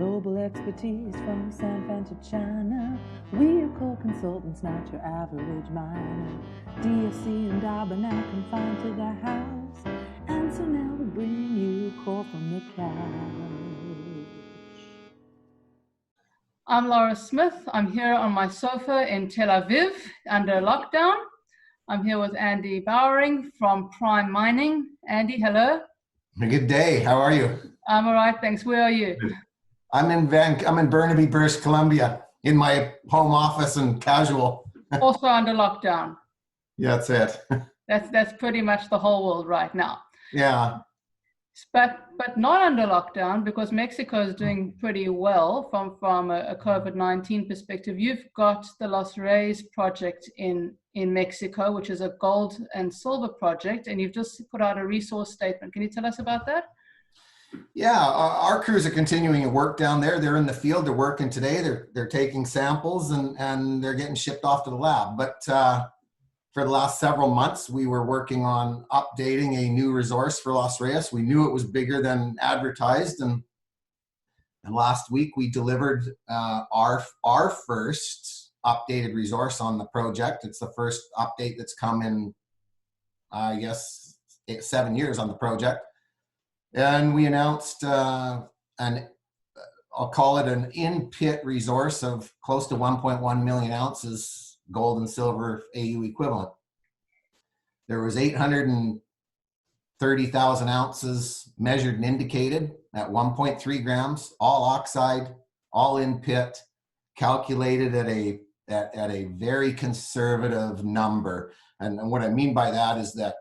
Global expertise from San Fran to China. We are Corp consultants, not your average miner. DSC and Darbanel confined to the house. And so now we bring you Corp from the couch. I'm Lara Smith. I'm here on my sofa in Tel Aviv under lockdown. I'm here with Andy Bowering from Prime Mining. Andy, hello. Good day. How are you? I'm all right, thanks. Where are you? I'm in Burnaby, British Columbia, in my home office and casual. Also under lockdown. Yeah, that's it. That's pretty much the whole world right now. Yeah. But not under lockdown, because Mexico is doing pretty well from a COVID-19 perspective. You've got the Los Reyes project in Mexico, which is a gold and silver project, and you've just put out a resource statement. Can you tell us about that? Yeah, our crews are continuing to work down there. They're in the field. They're working today. They're taking samples and they're getting shipped off to the lab. But for the last several months, we were working on updating a new resource for Los Reyes. We knew it was bigger than advertised, and last week we delivered our first updated resource on the project. It's the first update that's come in, I guess, 7 years on the project. And we announced I'll call it an in-pit resource of close to 1.1 million ounces gold and silver AU equivalent. There was 830,000 ounces measured and indicated at 1.3 grams, all oxide, all in pit, calculated at a very conservative number. And what I mean by that is that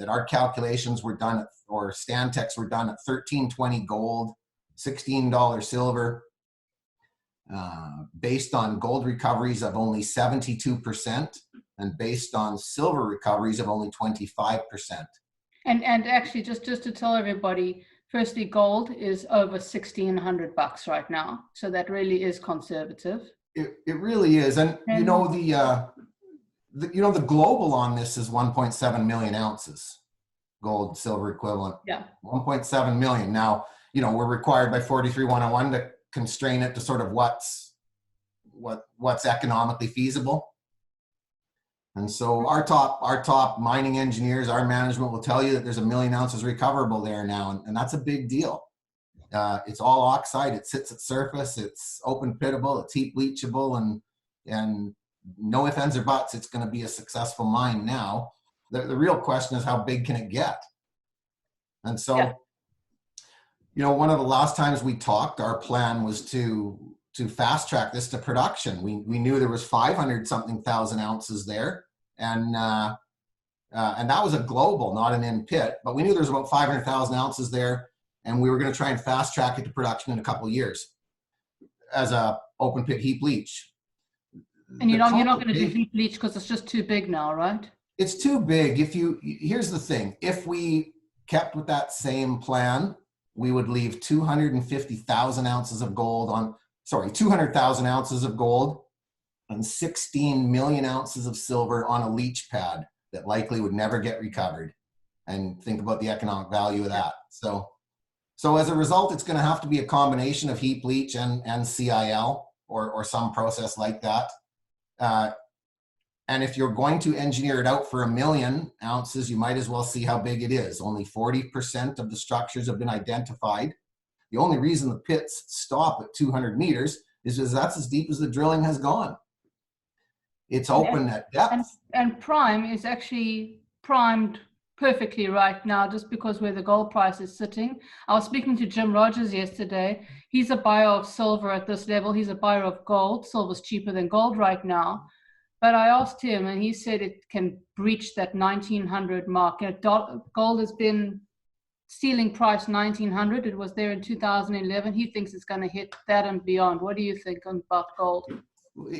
our calculations were done at, or Stantec's were done at $13.20 gold, $16 silver, based on gold recoveries of only 72% and based on silver recoveries of only 25%. And actually, just to tell everybody, firstly, gold is over $1,600 right now, so that really is conservative. It really is, and you know the global on this is 1.7 million ounces, gold, silver equivalent. Yeah. 1.7 million. Now, we're required by 43-101 to constrain it to sort of what's economically feasible. And so our top mining engineers, our management will tell you that there's 1 million ounces recoverable there now, and that's a big deal. It's all oxide. It sits at surface. It's open pittable. It's heap leachable, and no ifs, ands, or buts. It's going to be a successful mine now. The real question is, how big can it get? And so, yeah. One of the last times we talked, our plan was to fast track this to production. We knew there was 500-something thousand ounces there, and that was a global, not an in-pit. But we knew there was about 500,000 ounces there, and we were going to try and fast track it to production in a couple of years as a open pit heap leach. And you're not going to do heap leach because it's just too big now, right? It's too big. Here's the thing. If we kept with that same plan, we would leave 250,000 ounces of gold 200,000 ounces of gold and 16 million ounces of silver on a leach pad that likely would never get recovered. And think about the economic value of that. So as a result, it's going to have to be a combination of heap leach and CIL or some process like that. And if you're going to engineer it out for 1 million ounces, you might as well see how big it is. Only 40% of the structures have been identified. The only reason the pits stop at 200 meters is because that's as deep as the drilling has gone. It's open at depth. And Prime is actually primed perfectly right now, just because where the gold price is sitting. I was speaking to Jim Rogers yesterday. He's a buyer of silver at this level. He's a buyer of gold. Silver's cheaper than gold right now. But I asked him, and he said it can breach that 1900 mark. Gold has been ceiling price 1900. It was there in 2011. He thinks it's going to hit that and beyond. What do you think about gold?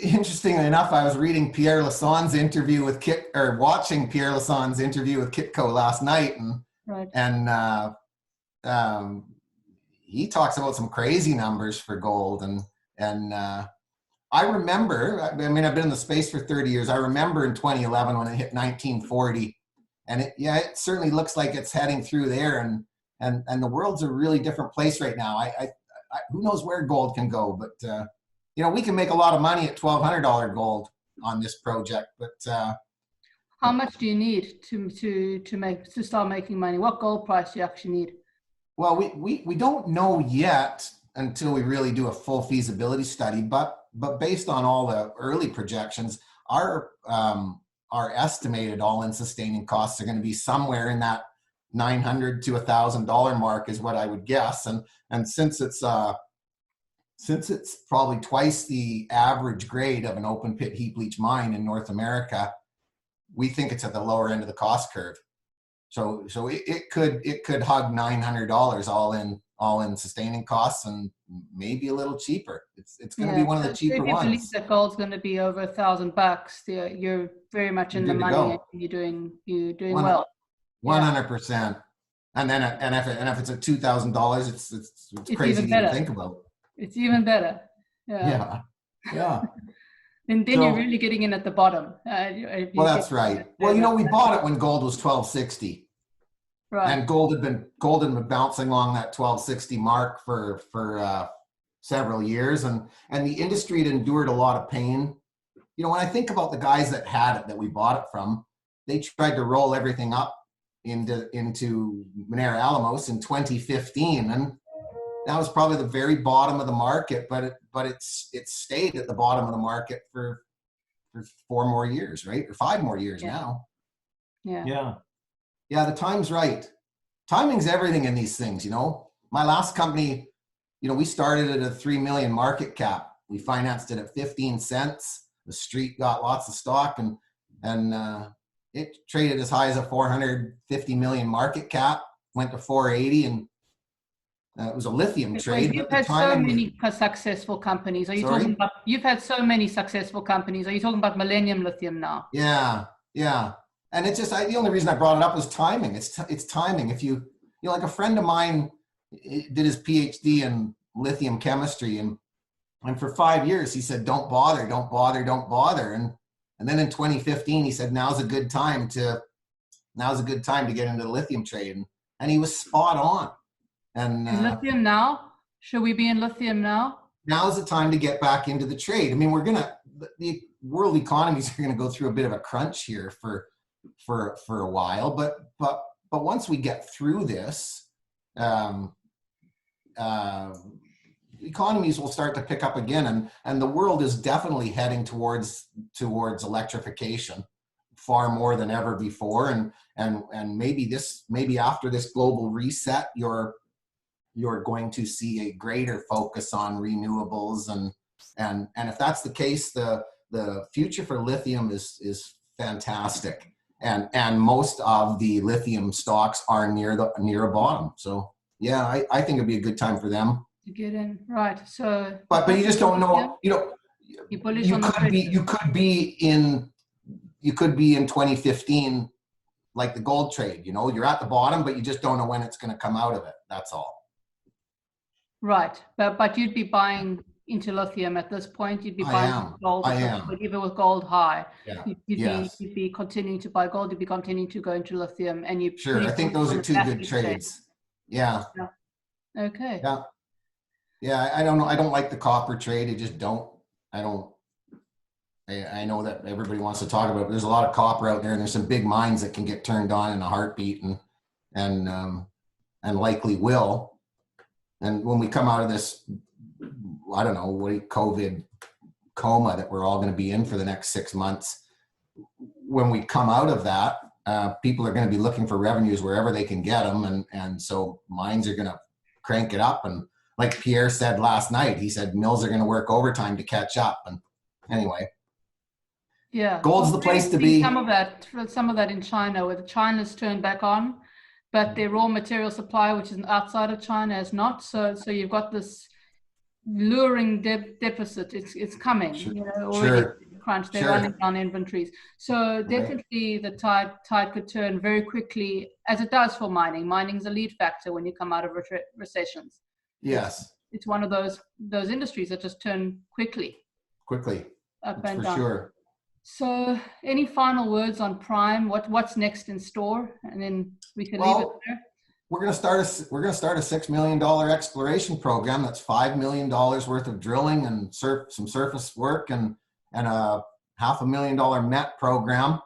Interestingly enough, I was reading Pierre Lassonde's interview with watching Pierre Lassonde's interview with Kitco last night, and he talks about some crazy numbers for gold, and I remember. I've been in the space for 30 years. I remember in 2011 when it hit 1940, and it certainly looks like it's heading through there, and the world's a really different place right now. who knows where gold can go, but you know, we can make a lot of money at $1,200 gold on this project, but how much do you need to start making money? What gold price do you actually need? well, we don't know yet until we really do a full feasibility study, but based on all the early projections, our estimated all-in sustaining costs are going to be somewhere in that $900 to $1,000 mark is what I would guess. And since it's probably twice the average grade of an open pit heap leach mine in North America, we think it's at the lower end of the cost curve. So it could hug $900 all in sustaining costs, and maybe a little cheaper. It's going to be one of the cheaper ones. If you believe ones. that gold's going to be over $1,000, you're very much in the money. You're doing well. 100%. And if it's at $2,000, it's crazy to even think about. It's even better. Yeah. And then you're really getting in at the bottom. Well, that's right. Well, you know, we bought it when gold was $1,260. Right. And gold had been bouncing along that 1260 mark for several years, and the industry had endured a lot of pain. You know, when I think about the guys that had it, that we bought it from, they tried to roll everything up into Minera Alamos in 2015, and that was probably the very bottom of the market. But it stayed at the bottom of the market for 4 more years, right, or 5 more years now. Yeah, the time's right. Timing's everything in these things, you know. My last company, you know, we started at a 3 million market cap. We financed it at 15 cents. The street got lots of stock, and it traded as high as a 450 million market cap, went to 480, and it was a lithium trade. You've had so many successful companies. Are you talking about? You've had so many successful companies. Are you talking about Millennium Lithium now? Yeah. And it's just, the only reason I brought it up was timing. It's timing. If you know, like a friend of mine did his PhD in lithium chemistry, and for 5 years he said, don't bother. And then in 2015 he said, now's a good time to get into the lithium trade, and he was spot on. And lithium now? Should we be in lithium now? Now's the time to get back into the trade. I mean, the world economies are gonna go through a bit of a crunch here for a while, but once we get through this, economies will start to pick up again, and the world is definitely heading towards electrification far more than ever before, and maybe after this global reset, you're going to see a greater focus on renewables, and if that's the case, the future for lithium is fantastic. And most of the lithium stocks are near a bottom. So yeah, I think it'd be a good time for them to get in, right? So, but you just don't know. You know, you could be in 2015, like the gold trade. You know, you're at the bottom, but you just don't know when it's going to come out of it. That's all. Right, but you'd be buying into lithium at this point. You'd be buying gold. But even with gold high, you'd be continuing to buy gold. You'd be continuing to go into lithium, and you. Sure, I think those are 2 good trades. Yeah. Okay. Yeah. I don't know. I don't like the copper trade. I just don't. I know that everybody wants to talk about it, but there's a lot of copper out there, and there's some big mines that can get turned on in a heartbeat, and likely will. And when we come out of this, I don't know, COVID coma that we're all going to be in for the next 6 months, when we come out of that, people are going to be looking for revenues wherever they can get them. And so mines are going to crank it up. And like Pierre said last night, he said mills are going to work overtime to catch up. And anyway. Yeah. Gold's the place to be. Some of that in China, where China's turned back on, but their raw material supply, which is outside of China, is not. So you've got this luring deficit. It's coming. Sure. You know, already crunch. They're running down inventories. So definitely the tide could turn very quickly, as it does for mining. Mining's a lead factor when you come out of recessions. Yes. It's one of those industries that just turn quickly. Up and down. Sure. So any final words on Prime? What's next in store? And then we can leave it there. we're going to start a $6 million exploration program. That's $5 million worth of drilling and some surface work and a $500,000 MET program.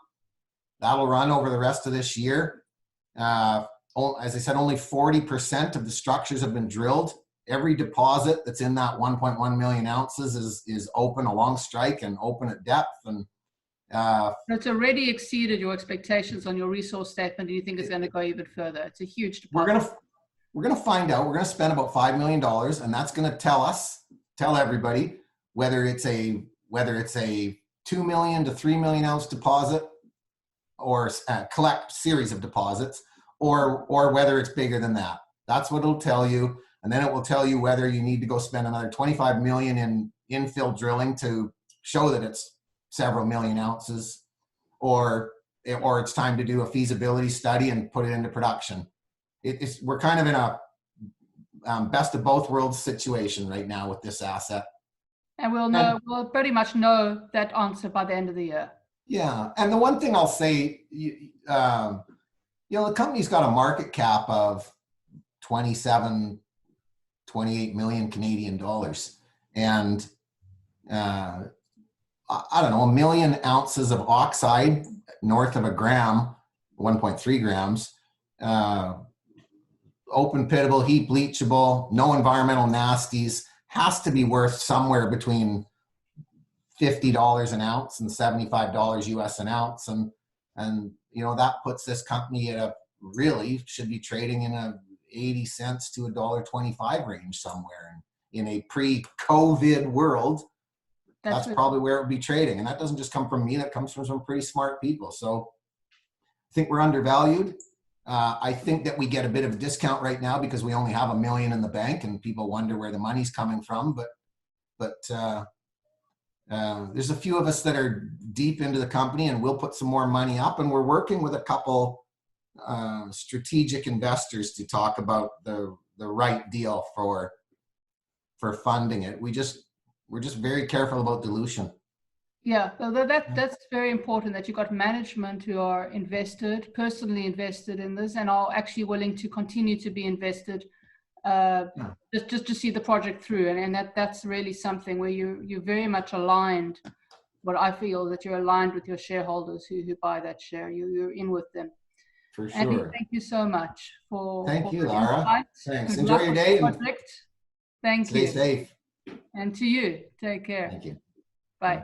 That'll run over the rest of this year. As I said, only 40% of the structures have been drilled. Every deposit that's in that 1.1 million ounces is open along strike and open at depth. And it's already exceeded your expectations on your resource statement. Do you think it's going to go even further? It's a huge deposit. We're gonna find out. We're gonna spend about $5 million, and that's gonna tell everybody whether it's a 2 million to 3 million ounce deposit, or collect series of deposits, or whether it's bigger than that. That's what it'll tell you. And then it will tell you whether you need to go spend another 25 million in infill drilling to show that it's several million ounces, or it's time to do a feasibility study and put it into production. We're kind of in a best of both worlds situation right now with this asset. And we'll pretty much know that answer by the end of the year. Yeah, and the one thing I'll say, the company's got a market cap of 28 million Canadian dollars, and I don't know, 1 million ounces of oxide north of a gram, 1.3 grams, open pitable, heap leachable, no environmental nasties, has to be worth somewhere between $50 an ounce and $75 US an ounce. And that puts this company at really should be trading in a 80 cents to $1.25 range somewhere. In a pre-COVID world, that's probably where it would be trading. And that doesn't just come from me, that comes from some pretty smart people. So I think we're undervalued. I think that we get a bit of a discount right now because we only have $1 million in the bank and people wonder where the money's coming from. But there's a few of us that are deep into the company, and we'll put some more money up, and we're working with a couple strategic investors to talk about the right deal for funding it. We're just very careful about dilution. Yeah, so that's very important that you've got management who are personally invested in this, and are actually willing to continue to be invested just to see the project through. And that's really something where you're very much aligned. But I feel that you're aligned with your shareholders who buy that share. You're in with them. For sure. Andy, thank you so much Thank you, Lara. Thanks. Enjoy your day. Thank you. Stay safe. And to you, take care. Thank you. Bye.